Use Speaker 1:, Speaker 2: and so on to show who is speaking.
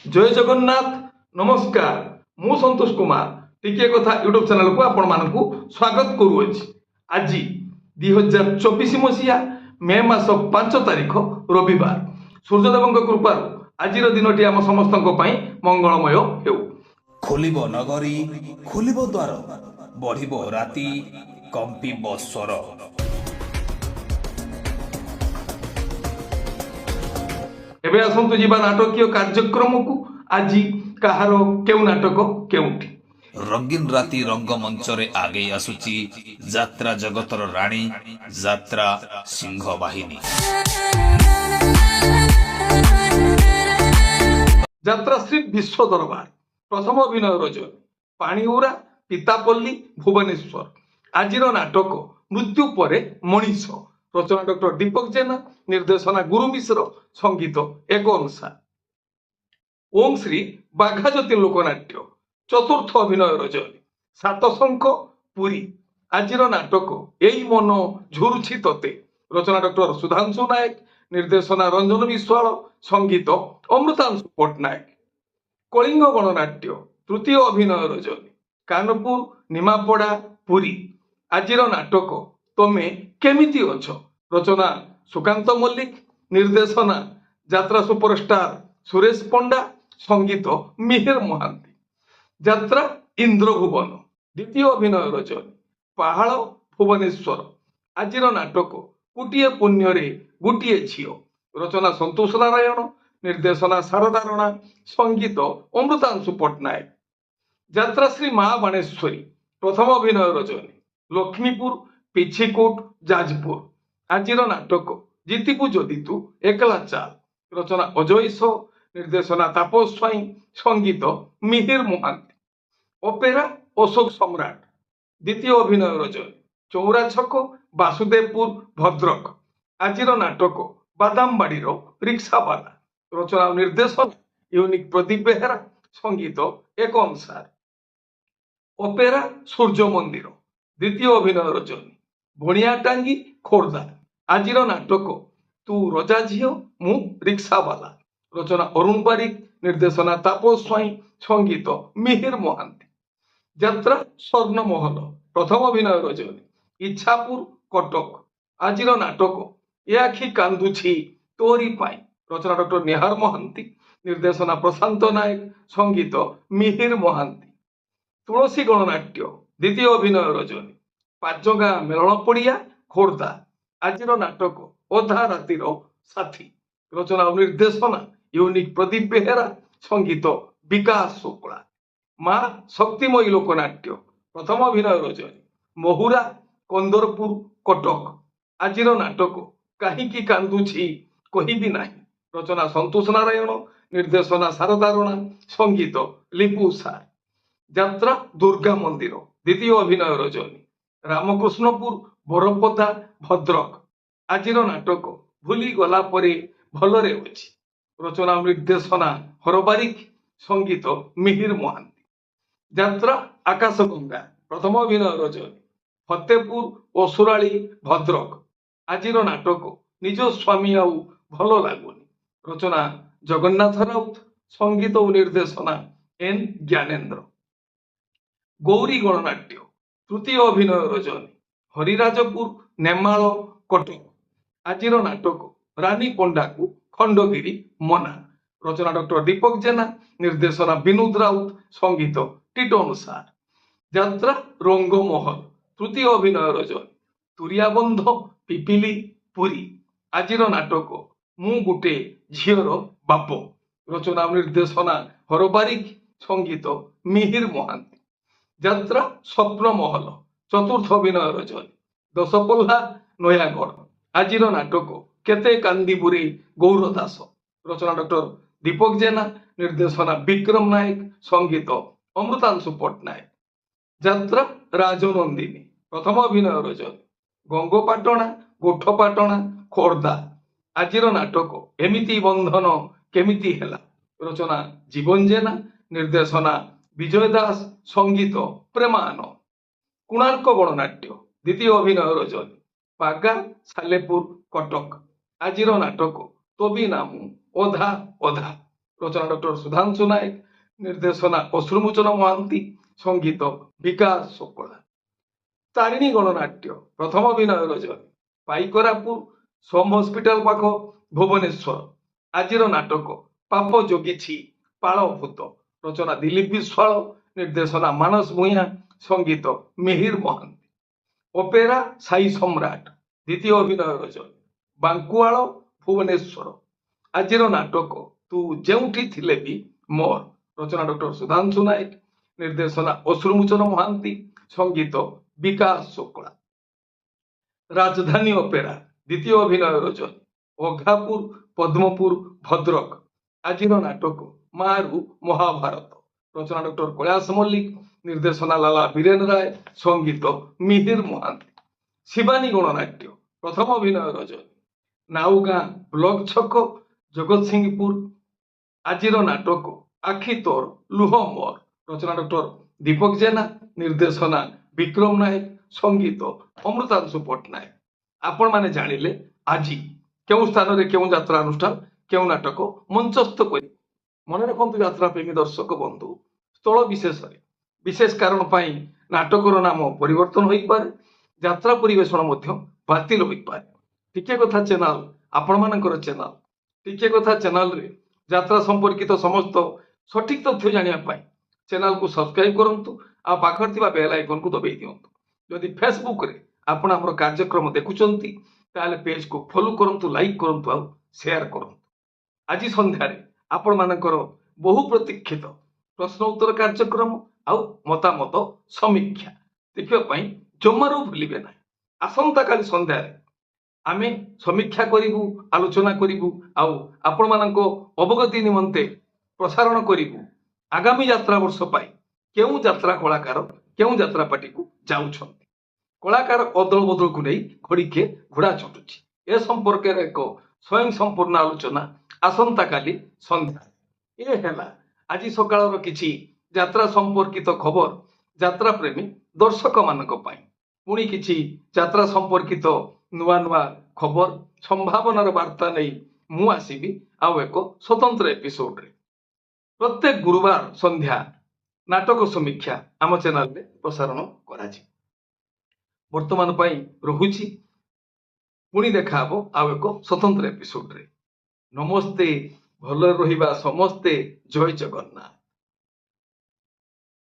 Speaker 1: जय जगन्नाथ नमस्कार मु संतोष कुमार टिके कथा यूट्यूब चैनल को आपण मानकु स्वागत करूअछि। आज 2024 मसीहा मे मास 5 तारिख रविवार सूर्यदेव कृपा आज दिनटी आम समस्त मंगलमय हेउ।
Speaker 2: खोलिब नगरी खोलिब द्वार बढ़िब राति कंपिब स्वर।
Speaker 1: एबे आसंतु जीवा नाटकीय कार्यक्रम को आज कहार केउ नाटक केउठी
Speaker 2: रंगीन राति रंगमंच रे आगे आसुची यात्रा जगतर राणी यात्रा सिंह बाहिनी।
Speaker 1: यात्रा श्री विश्व दरबार प्रथम अभिनय रजनी पाणीउरा पितापल्ली भुवनेश्वर। आज नाटक मृत्यु परे मनीष रचना डॉक्टर दीपक जेना निर्देशना गुरु मिश्र संगीत एक अनुसार ओम श्री बाघाज्योति लोकनाट्य चतुर्थ अभिनय रजनी सातशंख पुरी। आज नाटक एई मन झुरुछि तते रचना डॉक्टर सुधांशु नायक निर्देशना रंजन विश्वाल संगीत अमृतांशु पट्टनायक। कलिंग गणनाट्य तृतीय अभिनय रजनी कानपुर निमापड़ा पुरी। आज नाटक तमे केमिति अछ रचना सुकांत मल्लिक निर्देशना यात्रा सुपरस्टार सुरेश पंडा संगीत मिहिर महांती। यात्रा इंद्रभुवन द्वितीय अभिनय रजनी पहाड़ भुवनेश्वर। आज नाटक गोटे पुण्य गोटे झील रचना संतोष नारायण निर्देशना शारदा राणा संगीत अमृतांशु पट्टनायक। यात्रा श्री महाबाणेश्वरी प्रथम अभिनय रजनी लक्ष्मीपुर पिछिकोट जाजपुर। आज नाटक जीतिबु जदि तू एकला चाल रचना अजय सो निर्देशना तापस स्वाई संगीत मिहिर महांती। ओपेरा अशोक सम्राट द्वितीय अभिनय रजनी चौरा छक वासुदेवपुर भद्रक। आज नाटक बादामबाड़ी रिक्शावाला रचना निर्देशन यूनिक प्रदीप बेहेरा संगीत एक अनुसार। ओपेरा सूर्य मंदिर द्वितीय अभिनय रजनी बणियाटांगी खोर्धा। आज नाटक तू रजा झील मु रिक्शावाला रचना अरुण बारिक निर्देशना तापस स्वाई संगीत मिहिर महांती। यात्रा स्वर्ण महल प्रथम अभिनय रजनी इच्छापुर कटक। आज नाटक ए आखि कांदुछि तोरी पाई रचना डॉक्टर निहार महांती निर्देशना प्रशांत नायक संगीत मिहिर महांती। तुलसी गणनाट्य द्वितीय अभिनय रजनी पाजगा मेलण पड़िया खोर्धा। आज नाटक अधा रातिर साथी रचना निर्देशना यूनिक प्रदीप बेहेरा संगीत विकास शुक्ला। माँ शक्तिमयी लोकनाट्य प्रथम अभिनय रजनी महुरा कंदरपुर कटक। आज नाटक कहीं कांदुछि कहिबी नाही रचना संतोष नारायण निर्देशना शारदा राणा संगीत लिपु सार। यात्रा दुर्गा मंदिर द्वितीय अभिनय रजनी रामकृष्णपुर बरपदा भद्रक। आज नाटक भूली गला परे भलरे अछि रचना निर्देशना हरबारिक संगीत मिहिर महांती। यात्रा आकाशगंगा प्रथम अभिनय रजनी फतेपुर असुराली भद्रक। आज नाटक निज स्वामी आउ भल लागुनी रचना जगन्नाथ राउत संगीत और निर्देशना एन ज्ञानेन्द्र। गौरी गणनाट्य तृतीय अभिनय रजनी हरिराजपुर नेमाल कटक। आज नाटक रानी पंडा को खंडगिरी मना रचना डॉक्टर दीपक जेना निर्देशना विनोद राउत संगीत टीटो अनुसार। यात्रा रंगमहल तृतीय अभिनय रजनी तुरियाबंध पिपिली पुरी। आज नाटक मु गुटे झीर बाप रचना निर्देशना हरबारिक संगीत मिहिर महांती। यात्रा स्वप्न महल चतुर्थ अभिनय रजनी दशपल्ला नयागढ़। आज नाटक केते कांदी बुरे गौरदास रचना डॉक्टर दीपक जेना निर्देशना विक्रम नायक संगीत अमृतांशु पट्टनायक। यात्रा राजनंदिनी प्रथम अभिनय रजनी गंगोपाटणा गोठपाटणा खोर्धा। आज नाटक एमिति बंधन केमिति हेला रचना जीवन जेना निर्देशना विजय दास संगीत प्रेमान। कोणार्क गणनाट्य द्वितीय अभिनय रजनी पागा सालेपुर कटक। आज नाटक तोबी नामु ओधा ओधा ରଚନା ଡକ୍ଟର ସୁଧାଂଶୁ ନାୟକ, ନିର୍ଦ୍ଦେଶନା ଅଶ୍ରୁମୋଚନ ମହାନ୍ତି, ସଙ୍ଗୀତ ବିକାଶ ଶୋକଳା। ତାରିଣୀ ଗଣନାଟ୍ୟ ପ୍ରଥମ ଅଭିନୟ ରଜନୀ, ପାଇକରାପୁର ସୋମ ହସ୍ପିଟାଲ ପାଖ ଭୁବନେଶ୍ୱର। ଆଜିର ନାଟକ ପାପ ଯୋଗିଛି ପାଳ ଭୂତ, ରଚନା ଦିଲ୍ଲୀପ ବିଶ୍ୱାଳ, ନିର୍ଦ୍ଦେଶନା ମାନସ ଭୂୟାଁ, ସଙ୍ଗୀତ ମିହିର ମହାନ୍ତି। ଅପେରା ସାଇ ସମ୍ରାଟ ଦ୍ୱିତୀୟ ଅଭିନୟ ରଜନୀ, ବାଙ୍କୁଆଳ ଭୁବନେଶ୍ୱର। ଆଜିର ନାଟକ ତୁ ଯେଉଁଠି ଥିଲେ ବି ମୋର, ରଚନା ଡକ୍ଟର ସୁଧାଂଶୁ ନାୟକ, ନିର୍ଦ୍ଦେଶନା ଅଶ୍ରୁମୋଚନ ମହାନ୍ତି, ସଙ୍ଗୀତ ବିକାଶ ଶୋକଳା। ରାଜଧାନୀ ଅପେରା ଦ୍ୱିତୀୟ ଅଭିନୟ ରଜନୀ, ଅଘାପୁର ପଦ୍ମପୁର ଭଦ୍ରକ। ଆଜିର ନାଟକ ମାରୁ ମହାଭାରତ, ରଚନା ଡକ୍ଟର କୈଳାସ ମଲ୍ଲିକ, ନିର୍ଦ୍ଦେଶନା ଲାଲା ବୀରେନ ରାୟ, ସଙ୍ଗୀତ ମିହିର ମହାନ୍ତି। ଶିବାନୀ ଗଣନାଟ୍ୟ ପ୍ରଥମ ଅଭିନୟ ରଜନୀ, ନାଉଗାଁ ବ୍ଲକ ଛକ ଜଗତସିଂହପୁର। ଆଜିର ନାଟକ ଆଖି ତୋର ଲୁହ ମୋର, ରଚନା ଡକ୍ଟର ଦୀପକ ଜେନା, ନିର୍ଦ୍ଦେଶନା ବିକ୍ରମ ନାୟକ, ସଙ୍ଗୀତ ଅମୃତାଂଶୁ ପଟ୍ଟନାୟକ। ଆପଣମାନେ ଜାଣିଲେ ଆଜି କେଉଁ ସ୍ଥାନରେ କେଉଁ ଯାତ୍ରା ଅନୁଷ୍ଠାନ କେଉଁ ନାଟକ ମଞ୍ଚସ୍ଥ କରି। ମନେ ରଖନ୍ତୁ ଯାତ୍ରା ପ୍ରେମୀ ଦର୍ଶକ ବନ୍ଧୁ, ସ୍ଥଳ ବିଶେଷରେ ବିଶେଷ କାରଣ ପାଇଁ ନାଟକର ନାମ ପରିବର୍ତ୍ତନ ହୋଇପାରେ, ଯାତ୍ରା ପରିବେଷଣ ମଧ୍ୟ ବାତିଲ ହୋଇପାରେ। ଟିକେ କଥା ଚ୍ୟାନେଲ ଆପଣମାନଙ୍କର ଚ୍ୟାନେଲ, ଟିକେ କଥା ଚ୍ୟାନେଲରେ ଯାତ୍ରା ସମ୍ପର୍କିତ ସମସ୍ତ ସଠିକ ତଥ୍ୟ ଜାଣିବା ପାଇଁ ଚ୍ୟାନେଲକୁ ସବସ୍କ୍ରାଇବ କରନ୍ତୁ ଆଉ ପାଖରେ ଥିବା ବେଲ ଆଇକନକୁ ଦବାଇ ଦିଅନ୍ତୁ। ଯଦି ଫେସବୁକରେ ଆପଣ ଆମର କାର୍ଯ୍ୟକ୍ରମ ଦେଖୁଛନ୍ତି ତାହେଲେ ପେଜକୁ ଫଲୋ କରନ୍ତୁ, ଲାଇକ୍ କରନ୍ତୁ ଆଉ ସେୟାର କରନ୍ତୁ। ଆଜି ସନ୍ଧ୍ୟାରେ ଆପଣମାନଙ୍କର ବହୁ ପ୍ରତୀକ୍ଷିତ ପ୍ରଶ୍ନ ଉତ୍ତର କାର୍ଯ୍ୟକ୍ରମ ଆଉ ମତାମତ ସମୀକ୍ଷା ଦେଖିବା ପାଇଁ ଜମାରୁ ଭୁଲିବେ ନାହିଁ। ଆସନ୍ତାକାଲି ସନ୍ଧ୍ୟାରେ ଆମେ ସମୀକ୍ଷା କରିବୁ, ଆଲୋଚନା କରିବୁ ଆଉ ଆପଣମାନଙ୍କ ଅବଗତି ନିମନ୍ତେ ପ୍ରସାରଣ କରିବୁ ଆଗାମୀ ଯାତ୍ରା ବର୍ଷ ପାଇଁ କେଉଁ ଯାତ୍ରା କଳାକାର କେଉଁ ଯାତ୍ରା ପାର୍ଟିକୁ ଯାଉଛନ୍ତି। କଳାକାର ଅଦଳ ବଦଳକୁ ନେଇ ଘଡ଼ିକେ ଘୋଡ଼ା ଛୁଟୁଛି। ଏ ସମ୍ପର୍କରେ ଏକ ସ୍ୱୟଂ ସମ୍ପୂର୍ଣ୍ଣ ଆଲୋଚନା ଆସନ୍ତାକାଲି ସନ୍ଧ୍ୟାରେ। ଏ ହେଲା ଆଜି ସକାଳର କିଛି ଯାତ୍ରା ସମ୍ପର୍କିତ ଖବର ଯାତ୍ରା ପ୍ରେମୀ ଦର୍ଶକମାନଙ୍କ ପାଇଁ। ପୁଣି କିଛି ଯାତ୍ରା ସମ୍ପର୍କିତ ନୂଆ ନୂଆ ଖବର ସମ୍ଭାବନାର ବାର୍ତ୍ତା ନେଇ ମୁଁ ଆସିବି ଆଉ ଏକ ସ୍ୱତନ୍ତ୍ର ଏପିସୋଡରେ। ପ୍ରତ୍ୟେକ ଗୁରୁବାର ସନ୍ଧ୍ୟା ନାଟକ ସମୀକ୍ଷା ଆମ ଚ୍ୟାନେଲରେ ପ୍ରସାରଣ କରାଯିବ। ବର୍ତ୍ତମାନ ପାଇଁ ରହୁଛି, ପୁଣି ଦେଖା ହବ ଆଉ ଏକ ସ୍ୱତନ୍ତ୍ର ଏପିସୋଡରେ। ନମସ୍ତେ, ଭଲରେ ରହିବା ସମସ୍ତେ। ଜୟ ଜଗନ୍ନାଥ।